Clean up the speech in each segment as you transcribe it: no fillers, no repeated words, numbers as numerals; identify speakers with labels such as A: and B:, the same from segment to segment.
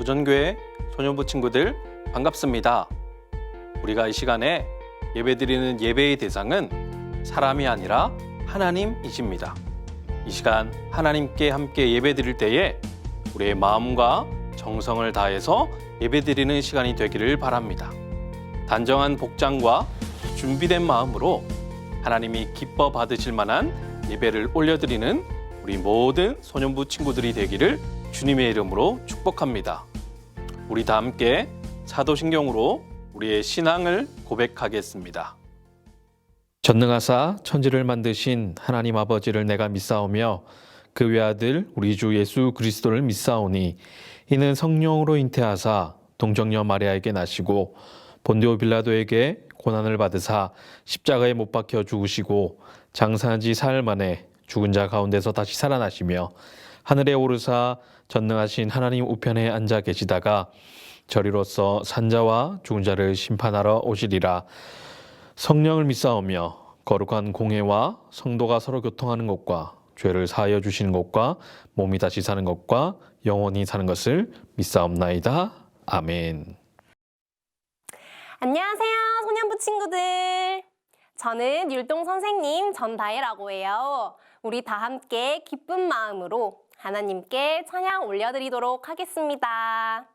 A: 도전교회 소년부 친구들 반갑습니다. 우리가 이 시간에 예배드리는 예배의 대상은 사람이 아니라 하나님이십니다. 이 시간 하나님께 함께 예배드릴 때에 우리의 마음과 정성을 다해서 예배드리는 시간이 되기를 바랍니다. 단정한 복장과 준비된 마음으로 하나님이 기뻐 받으실 만한 예배를 올려드리는 우리 모든 소년부 친구들이 되기를 주님의 이름으로 축복합니다. 우리 다 함께 사도신경으로 우리의 신앙을 고백하겠습니다. 전능하사 천지를 만드신 하나님 아버지를 내가 믿사오며 그 외아들 우리 주 예수 그리스도를 믿사오니 이는 성령으로 잉태하사 동정녀 마리아에게 나시고 본디오 빌라도에게 고난을 받으사 십자가에 못 박혀 죽으시고 장사한 지 사흘 만에 죽은 자 가운데서 다시 살아나시며 하늘에 오르사 전능하신 하나님 우편에 앉아 계시다가 저리로서 산자와 죽은 자를 심판하러 오시리라. 성령을 믿사오며 거룩한 공회와 성도가 서로 교통하는 것과 죄를 사하여 주시는 것과 몸이 다시 사는 것과 영원히 사는 것을 믿사옵나이다. 아멘.
B: 안녕하세요, 소년부 친구들. 저는 율동 선생님 전다혜라고 해요. 우리 다 함께 기쁜 마음으로 하나님께 찬양 올려드리도록 하겠습니다.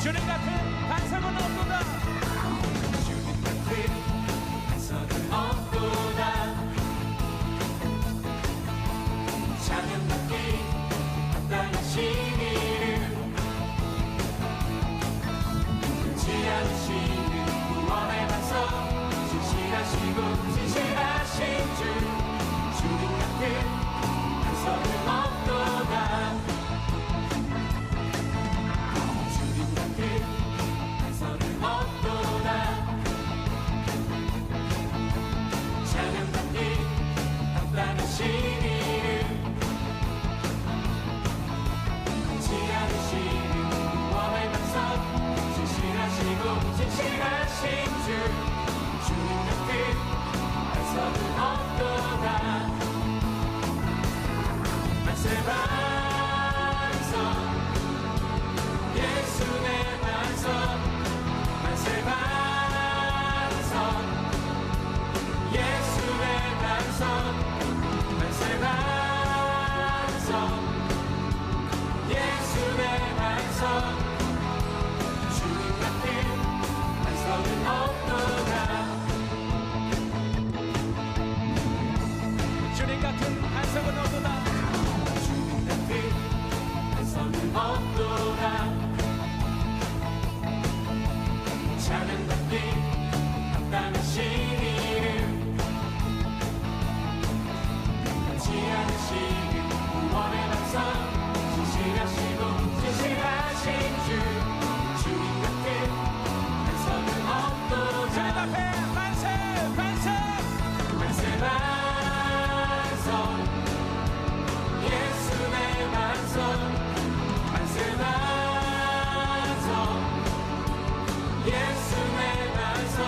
C: 주님 같은 반석은 없도다. 주님 같은 반석은 없도다. 찬양 받기 마땅하신 이름 끊지 않으시는 구원의 반석 진실하시고 진실하신 주 주님 같은 반석은 없도다. 주님 같은 반석은 주님 같은 반석은 없도다. 주님 같은 반석은 없도다. 찬양받기 합당하신 이름, 변치 않으시는 구원의 반석, 진실하시고 진실하신 주. 주님 같은 반석은 없도다. 주님 앞에 만세 만세 만세 반석, 예수 내 반석, 만세 반석, 예수 내 반석,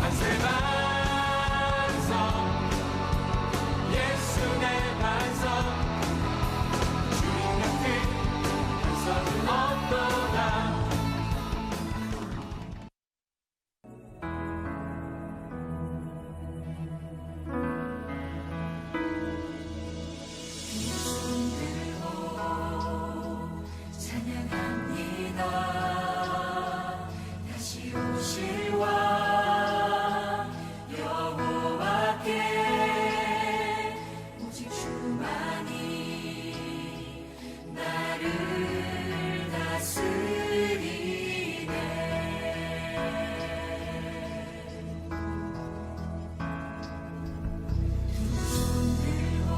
C: 만세 반석, 예수 내 반석. 주님 같은 반석은 없도다.
D: 찬양합니다. 다시 오실 왕 여호와께 오직 주만이 나를 다스리네. 두 손 들고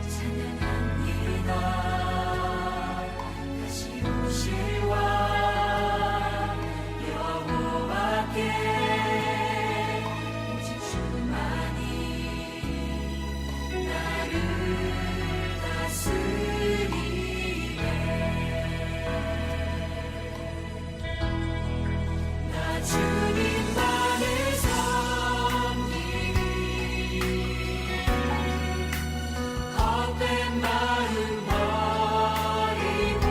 D: 찬양합니다. 다시 오실 왕 여호와께 오직 주만이 나를 다스리네. 나 주님만을 섬기리. 헛된 마음 버리고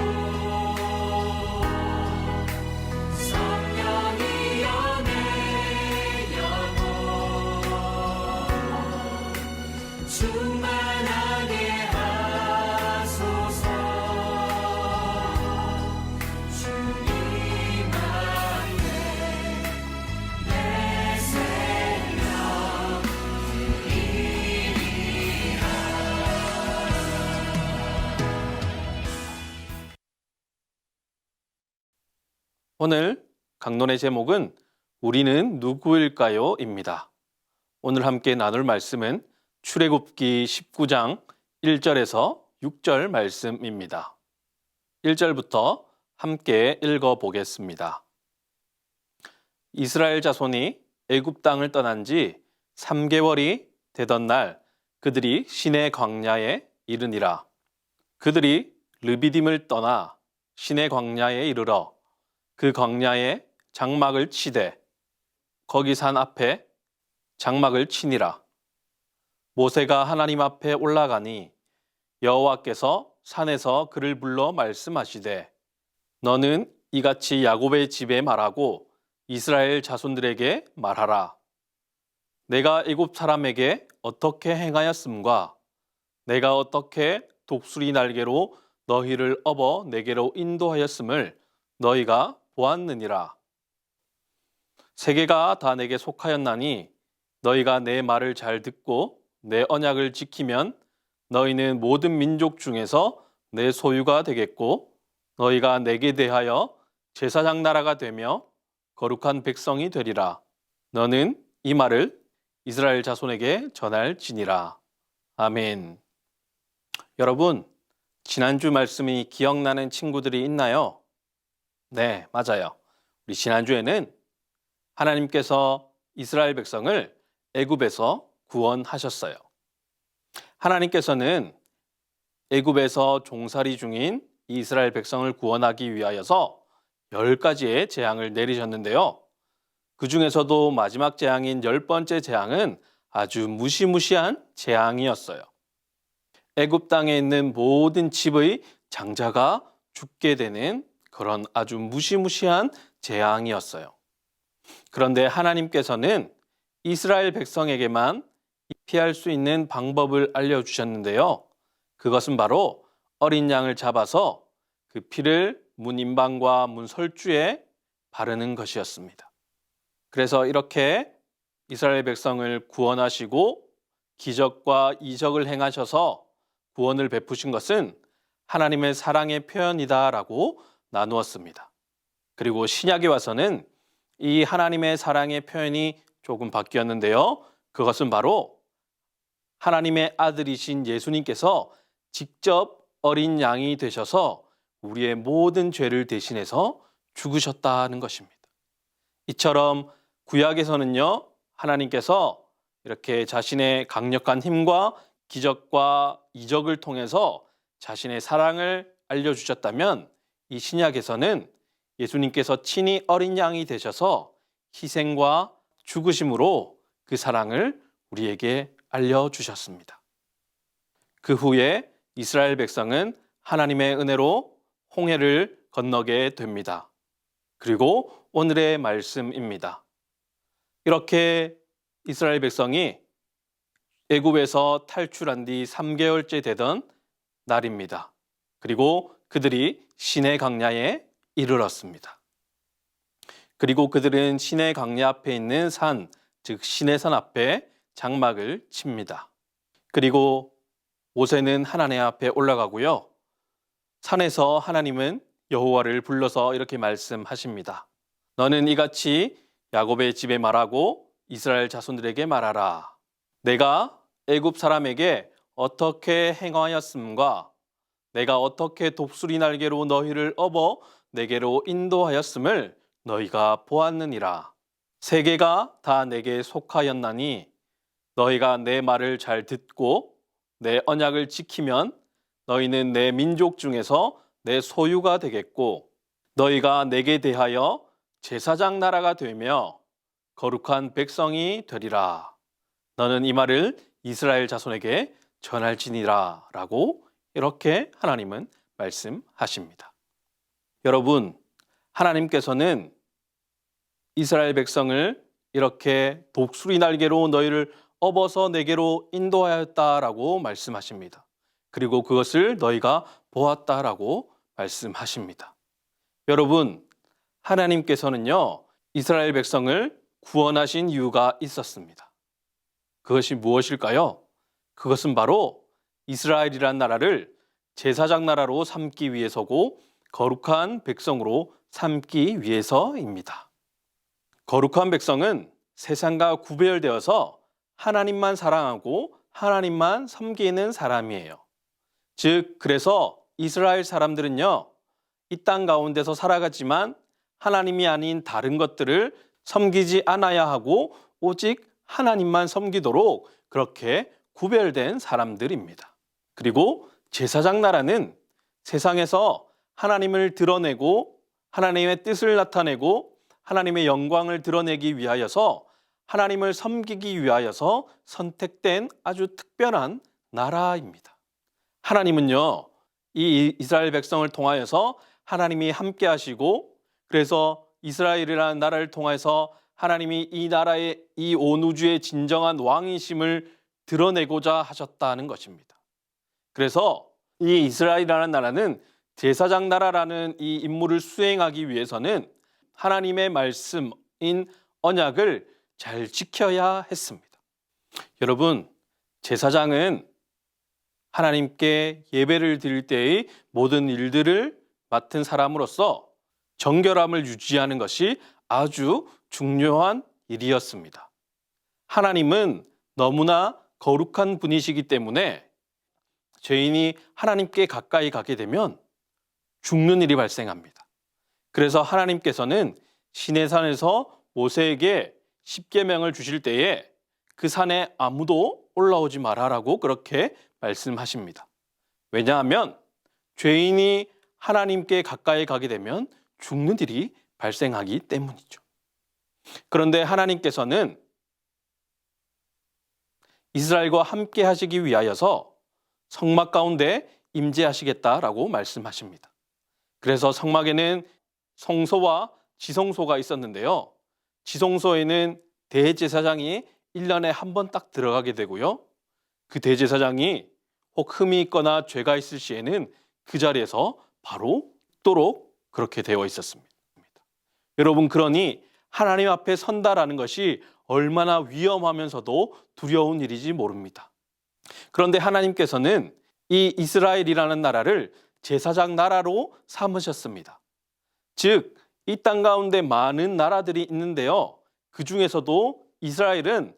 D: 성령이여 내 영혼 충만하게 하소서. 주님 앞에 내 생명 드리리라.
A: 오늘 강론의 제목은 우리는 누구일까요? 입니다. 오늘 함께 나눌 말씀은 출애굽기 19장 1절에서 6절 말씀입니다. 1절부터 함께 읽어보겠습니다. 이스라엘 자손이 애굽 땅을 떠난 지 3개월이 되던 날 그들이 시내 광야에 이르니라. 그들이 르비딤을 떠나 시내 광야에 이르러 그 광야에 장막을 치되 거기 산 앞에 장막을 치니라. 모세가 하나님 앞에 올라가니 여호와께서 산에서 그를 불러 말씀하시되 너는 이같이 야곱의 집에 말하고 이스라엘 자손들에게 말하라. 내가 애굽 사람에게 어떻게 행하였음과 내가 어떻게 독수리 날개로 너희를 업어 내게로 인도하였음을 너희가 보았느니라. 세계가 다 내게 속하였나니 너희가 내 말을 잘 듣고 내 언약을 지키면 너희는 모든 민족 중에서 내 소유가 되겠고 너희가 내게 대하여 제사장 나라가 되며 거룩한 백성이 되리라. 너는 이 말을 이스라엘 자손에게 전할지니라. 아멘. 여러분, 지난주 말씀이 기억나는 친구들이 있나요? 네, 맞아요. 우리 지난주에는 하나님께서 이스라엘 백성을 애굽에서 구원하셨어요. 하나님께서는 애굽에서 종살이 중인 이스라엘 백성을 구원하기 위하여서 10가지의 재앙을 내리셨는데요. 그 중에서도 마지막 재앙인 10번째 재앙은 아주 무시무시한 재앙이었어요. 애굽 땅에 있는 모든 집의 장자가 죽게 되는 그런 아주 무시무시한 재앙이었어요. 그런데 하나님께서는 이스라엘 백성에게만 피할 수 있는 방법을 알려주셨는데요. 그것은 바로 어린 양을 잡아서 그 피를 문 임방과 문 설주에 바르는 것이었습니다. 그래서 이렇게 이스라엘 백성을 구원하시고 기적과 이적을 행하셔서 구원을 베푸신 것은 하나님의 사랑의 표현이다라고 나누었습니다. 그리고 신약에 와서는 이 하나님의 사랑의 표현이 조금 바뀌었는데요. 그것은 바로 하나님의 아들이신 예수님께서 직접 어린 양이 되셔서 우리의 모든 죄를 대신해서 죽으셨다는 것입니다. 이처럼 구약에서는요, 하나님께서 이렇게 자신의 강력한 힘과 기적과 이적을 통해서 자신의 사랑을 알려주셨다면 이 신약에서는 예수님께서 친히 어린 양이 되셔서 희생과 죽으심으로 그 사랑을 우리에게 알려주셨습니다. 그 후에 이스라엘 백성은 하나님의 은혜로 홍해를 건너게 됩니다. 그리고 오늘의 말씀입니다. 이렇게 이스라엘 백성이 애굽에서 탈출한 뒤 3개월째 되던 날입니다. 그리고 그들이 시내 강야에 이르렀습니다. 그리고 그들은 시내 강야 앞에 있는 산, 즉 시내산 앞에 장막을 칩니다. 그리고 모세는 하나님 앞에 올라가고요. 산에서 하나님은 여호와를 불러서 이렇게 말씀하십니다. 너는 이같이 야곱의 집에 말하고 이스라엘 자손들에게 말하라. 내가 애굽 사람에게 어떻게 행하였음과 내가 어떻게 독수리 날개로 너희를 업어 내게로 인도하였음을 너희가 보았느니라. 세계가 다 내게 속하였나니 너희가 내 말을 잘 듣고 내 언약을 지키면 너희는 내 민족 중에서 내 소유가 되겠고 너희가 내게 대하여 제사장 나라가 되며 거룩한 백성이 되리라. 너는 이 말을 이스라엘 자손에게 전할지니라 라고 이렇게 하나님은 말씀하십니다. 여러분, 하나님께서는 이스라엘 백성을 이렇게 독수리 날개로 너희를 업어서 내게로 인도하였다라고 말씀하십니다. 그리고 그것을 너희가 보았다라고 말씀하십니다. 여러분, 하나님께서는요, 이스라엘 백성을 구원하신 이유가 있었습니다. 그것이 무엇일까요? 그것은 바로 이스라엘이란 나라를 제사장 나라로 삼기 위해서고 거룩한 백성으로 삼기 위해서입니다. 거룩한 백성은 세상과 구별되어서 하나님만 사랑하고 하나님만 섬기는 사람이에요. 즉, 그래서 이스라엘 사람들은요, 이 땅 가운데서 살아가지만 하나님이 아닌 다른 것들을 섬기지 않아야 하고 오직 하나님만 섬기도록 그렇게 구별된 사람들입니다. 그리고 제사장 나라는 세상에서 하나님을 드러내고 하나님의 뜻을 나타내고 하나님의 영광을 드러내기 위하여서 하나님을 섬기기 위하여서 선택된 아주 특별한 나라입니다. 하나님은요, 이 이스라엘 백성을 통하여서 하나님이 함께 하시고 그래서 이스라엘이라는 나라를 통해서 하나님이 이 나라의 이 온 우주의 진정한 왕이심을 드러내고자 하셨다는 것입니다. 그래서 이 이스라엘이라는 나라는 제사장 나라라는 이 임무를 수행하기 위해서는 하나님의 말씀인 언약을 잘 지켜야 했습니다. 여러분, 제사장은 하나님께 예배를 드릴 때의 모든 일들을 맡은 사람으로서 정결함을 유지하는 것이 아주 중요한 일이었습니다. 하나님은 너무나 거룩한 분이시기 때문에 죄인이 하나님께 가까이 가게 되면 죽는 일이 발생합니다. 그래서 하나님께서는 시내산에서 모세에게 십계명을 주실 때에 그 산에 아무도 올라오지 말아라고 그렇게 말씀하십니다. 왜냐하면 죄인이 하나님께 가까이 가게 되면 죽는 일이 발생하기 때문이죠. 그런데 하나님께서는 이스라엘과 함께 하시기 위하여서 성막 가운데 임재하시겠다라고 말씀하십니다. 그래서 성막에는 성소와 지성소가 있었는데요. 지성소에는 대제사장이 1년에 한 번 딱 들어가게 되고요. 그 대제사장이 혹 흠이 있거나 죄가 있을 시에는 그 자리에서 바로 죽도록 그렇게 되어 있었습니다. 여러분, 그러니 하나님 앞에 선다라는 것이 얼마나 위험하면서도 두려운 일인지 모릅니다. 그런데 하나님께서는 이 이스라엘이라는 나라를 제사장 나라로 삼으셨습니다. 즉, 이 땅 가운데 많은 나라들이 있는데요. 그 중에서도 이스라엘은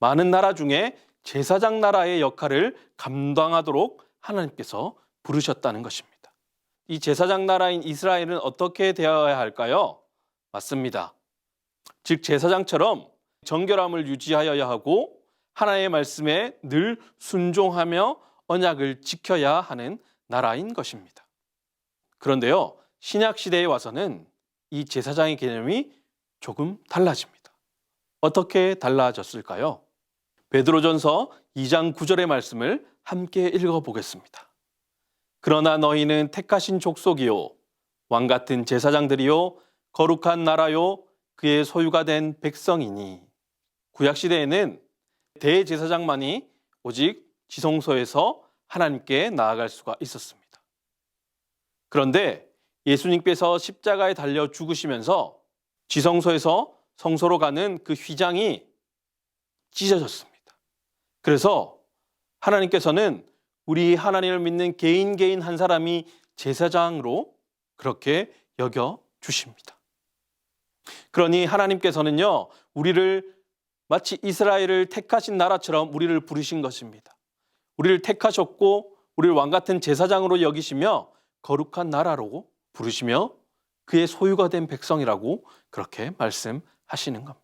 A: 많은 나라 중에 제사장 나라의 역할을 감당하도록 하나님께서 부르셨다는 것입니다. 이 제사장 나라인 이스라엘은 어떻게 되어야 할까요? 맞습니다. 즉, 제사장처럼 정결함을 유지하여야 하고 하나님의 말씀에 늘 순종하며 언약을 지켜야 하는 나라인 것입니다. 그런데요, 신약 시대에 와서는 이 제사장의 개념이 조금 달라집니다. 어떻게 달라졌을까요? 베드로전서 2장 9절의 말씀을 함께 읽어보겠습니다. 그러나 너희는 택하신 족속이요 왕 같은 제사장들이요 거룩한 나라요 그의 소유가 된 백성이니. 구약 시대에는 대제사장만이 오직 지성소에서 하나님께 나아갈 수가 있었습니다. 그런데 예수님께서 십자가에 달려 죽으시면서 지성소에서 성소로 가는 그 휘장이 찢어졌습니다. 그래서 하나님께서는 우리 하나님을 믿는 개인 한 사람이 제사장으로 그렇게 여겨 주십니다. 그러니 하나님께서는요, 우리를 마치 이스라엘을 택하신 나라처럼 우리를 부르신 것입니다. 우리를 택하셨고 우리를 왕 같은 제사장으로 여기시며 거룩한 나라로 부르시며 그의 소유가 된 백성이라고 그렇게 말씀하시는 겁니다.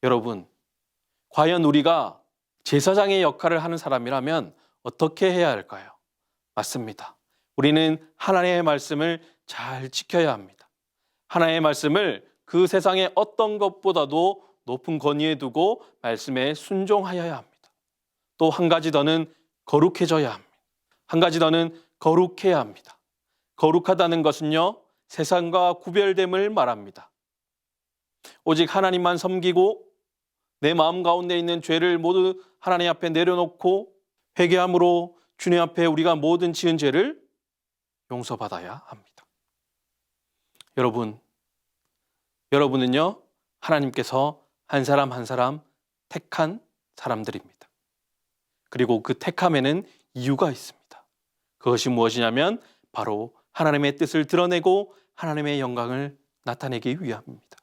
A: 여러분, 과연 우리가 제사장의 역할을 하는 사람이라면 어떻게 해야 할까요? 맞습니다. 우리는 하나님의 말씀을 잘 지켜야 합니다. 하나님의 말씀을 그 세상의 어떤 것보다도 높은 권위에 두고 말씀에 순종하여야 합니다. 또 한 가지 더는 거룩해져야 합니다. 한 가지 더는 거룩해야 합니다. 거룩하다는 것은요, 세상과 구별됨을 말합니다. 오직 하나님만 섬기고 내 마음 가운데 있는 죄를 모두 하나님 앞에 내려놓고 회개함으로 주님 앞에 우리가 모든 지은 죄를 용서받아야 합니다. 여러분은요, 하나님께서 한 사람 한 사람 택한 사람들입니다. 그리고 그 택함에는 이유가 있습니다. 그것이 무엇이냐면 바로 하나님의 뜻을 드러내고 하나님의 영광을 나타내기 위함입니다.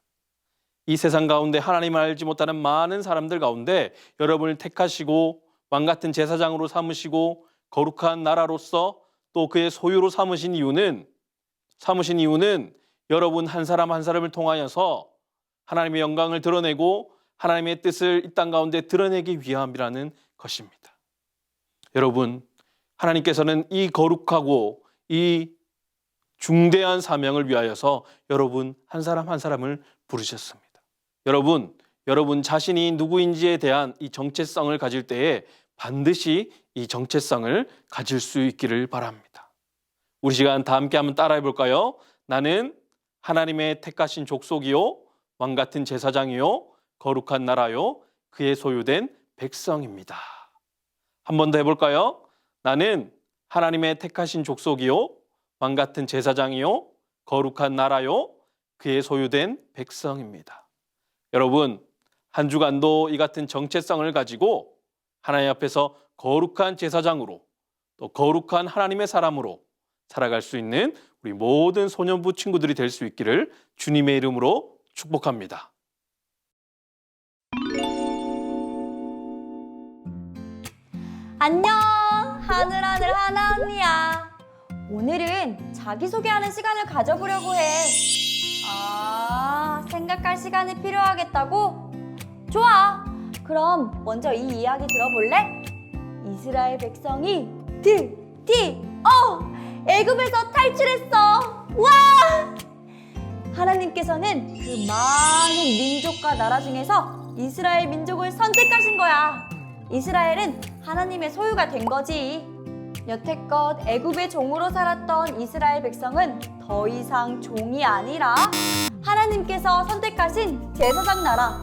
A: 이 세상 가운데 하나님을 알지 못하는 많은 사람들 가운데 여러분을 택하시고 왕 같은 제사장으로 삼으시고 거룩한 나라로서 또 그의 소유로 삼으신 이유는 여러분 한 사람 한 사람을 통하여서 하나님의 영광을 드러내고 하나님의 뜻을 이 땅 가운데 드러내기 위함이라는 것입니다. 여러분, 하나님께서는 이 거룩하고 이 중대한 사명을 위하여서 여러분 한 사람 한 사람을 부르셨습니다. 여러분 자신이 누구인지에 대한 이 정체성을 가질 때에 반드시 이 정체성을 가질 수 있기를 바랍니다. 우리 시간 다 함께 한번 따라해 볼까요? 나는 하나님의 택하신 족속이요 왕 같은 제사장이요 거룩한 나라요 그의 소유된 백성입니다. 한 번 더 해볼까요? 나는 하나님의 택하신 족속이요 왕 같은 제사장이요 거룩한 나라요 그의 소유된 백성입니다. 여러분, 한 주간도 이 같은 정체성을 가지고 하나님 앞에서 거룩한 제사장으로 또 거룩한 하나님의 사람으로 살아갈 수 있는 우리 모든 소년부 친구들이 될 수 있기를 주님의 이름으로 축복합니다.
E: 안녕, 하늘하늘 하나 언니야. 오늘은 자기소개하는 시간을 가져보려고 해. 생각할 시간이 필요하겠다고? 좋아. 그럼 먼저 이 이야기 들어볼래? 이스라엘 백성이 애굽에서 탈출했어. 와! 하나님께서는 그 많은 민족과 나라 중에서 이스라엘 민족을 선택하신 거야. 이스라엘은 하나님의 소유가 된 거지. 여태껏 애굽의 종으로 살았던 이스라엘 백성은 더 이상 종이 아니라 하나님께서 선택하신 제사장 나라,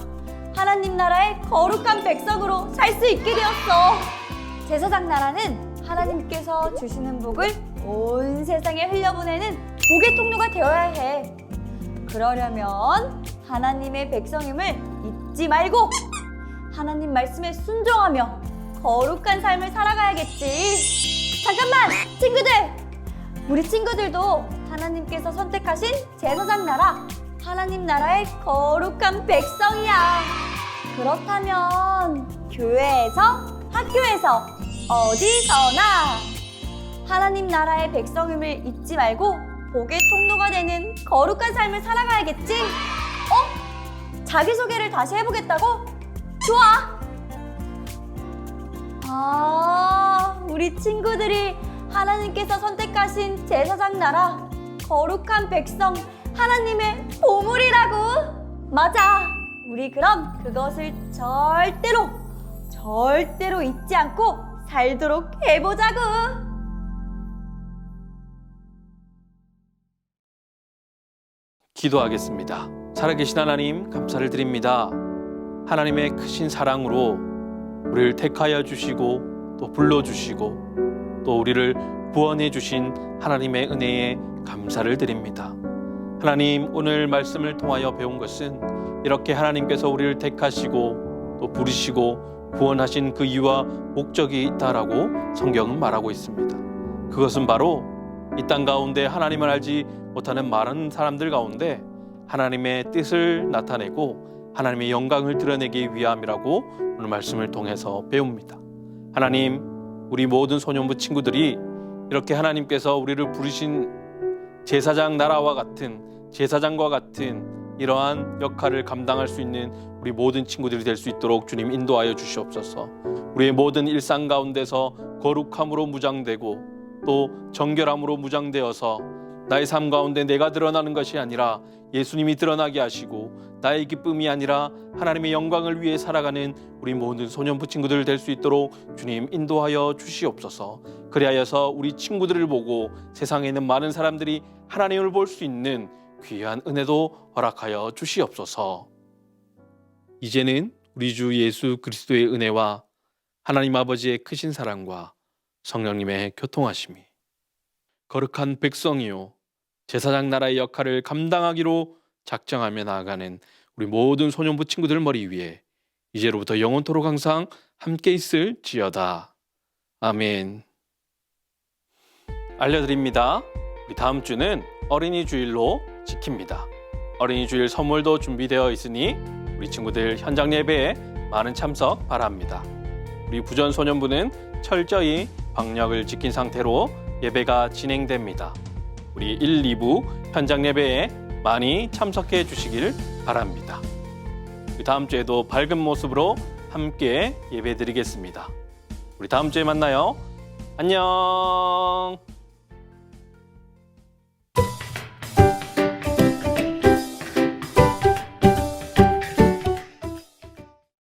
E: 하나님 나라의 거룩한 백성으로 살 수 있게 되었어. 제사장 나라는 하나님께서 주시는 복을 온 세상에 흘려보내는 복의 통로가 되어야 해. 그러려면 하나님의 백성임을 잊지 말고 하나님 말씀에 순종하며 거룩한 삶을 살아가야겠지. 잠깐만, 친구들! 우리 친구들도 하나님께서 선택하신 제사장 나라, 하나님 나라의 거룩한 백성이야. 그렇다면 교회에서, 학교에서, 어디서나 하나님 나라의 백성임을 잊지 말고 복의 통로가 되는 거룩한 삶을 살아가야겠지? 자기소개를 다시 해보겠다고? 좋아! 우리 친구들이 하나님께서 선택하신 제사장 나라, 거룩한 백성, 하나님의 보물이라고! 맞아! 우리 그럼 그것을 절대로 잊지 않고 살도록 해보자고!
A: 기도하겠습니다. 살아계신 하나님, 감사를 드립니다. 하나님의 크신 사랑으로 우리를 택하여 주시고 또 불러주시고 또 우리를 구원해 주신 하나님의 은혜에 감사를 드립니다. 하나님, 오늘 말씀을 통하여 배운 것은 이렇게 하나님께서 우리를 택하시고 또 부르시고 구원하신 그 이유와 목적이 있다라고 성경은 말하고 있습니다. 그것은 바로 이 땅 가운데 하나님을 알지 못하는 많은 사람들 가운데 하나님의 뜻을 나타내고 하나님의 영광을 드러내기 위함이라고 오늘 말씀을 통해서 배웁니다. 하나님, 우리 모든 소년부 친구들이 이렇게 하나님께서 우리를 부르신 제사장 나라와 같은, 제사장과 같은 이러한 역할을 감당할 수 있는 우리 모든 친구들이 될 수 있도록 주님 인도하여 주시옵소서. 우리의 모든 일상 가운데서 거룩함으로 무장되고 또 정결함으로 무장되어서 나의 삶 가운데 내가 드러나는 것이 아니라 예수님이 드러나게 하시고 나의 기쁨이 아니라 하나님의 영광을 위해 살아가는 우리 모든 소년부 친구들 될 수 있도록 주님 인도하여 주시옵소서. 그리하여서 우리 친구들을 보고 세상에 있는 많은 사람들이 하나님을 볼 수 있는 귀한 은혜도 허락하여 주시옵소서. 이제는 우리 주 예수 그리스도의 은혜와 하나님 아버지의 크신 사랑과 성령님의 교통하심이 거룩한 백성이요 제사장 나라의 역할을 감당하기로 작정하며 나아가는 우리 모든 소년부 친구들 머리 위에 이제로부터 영원토록 항상 함께 있을지어다. 아멘. 알려드립니다. 우리 다음 주는 어린이 주일로 지킵니다. 어린이 주일 선물도 준비되어 있으니 우리 친구들 현장 예배에 많은 참석 바랍니다. 우리 부전 소년부는 철저히 방역을 지킨 상태로 예배가 진행됩니다. 우리 1, 2부 현장 예배에 많이 참석해 주시길 바랍니다. 다음 주에도 밝은 모습으로 함께 예배 드리겠습니다. 우리 다음 주에 만나요. 안녕.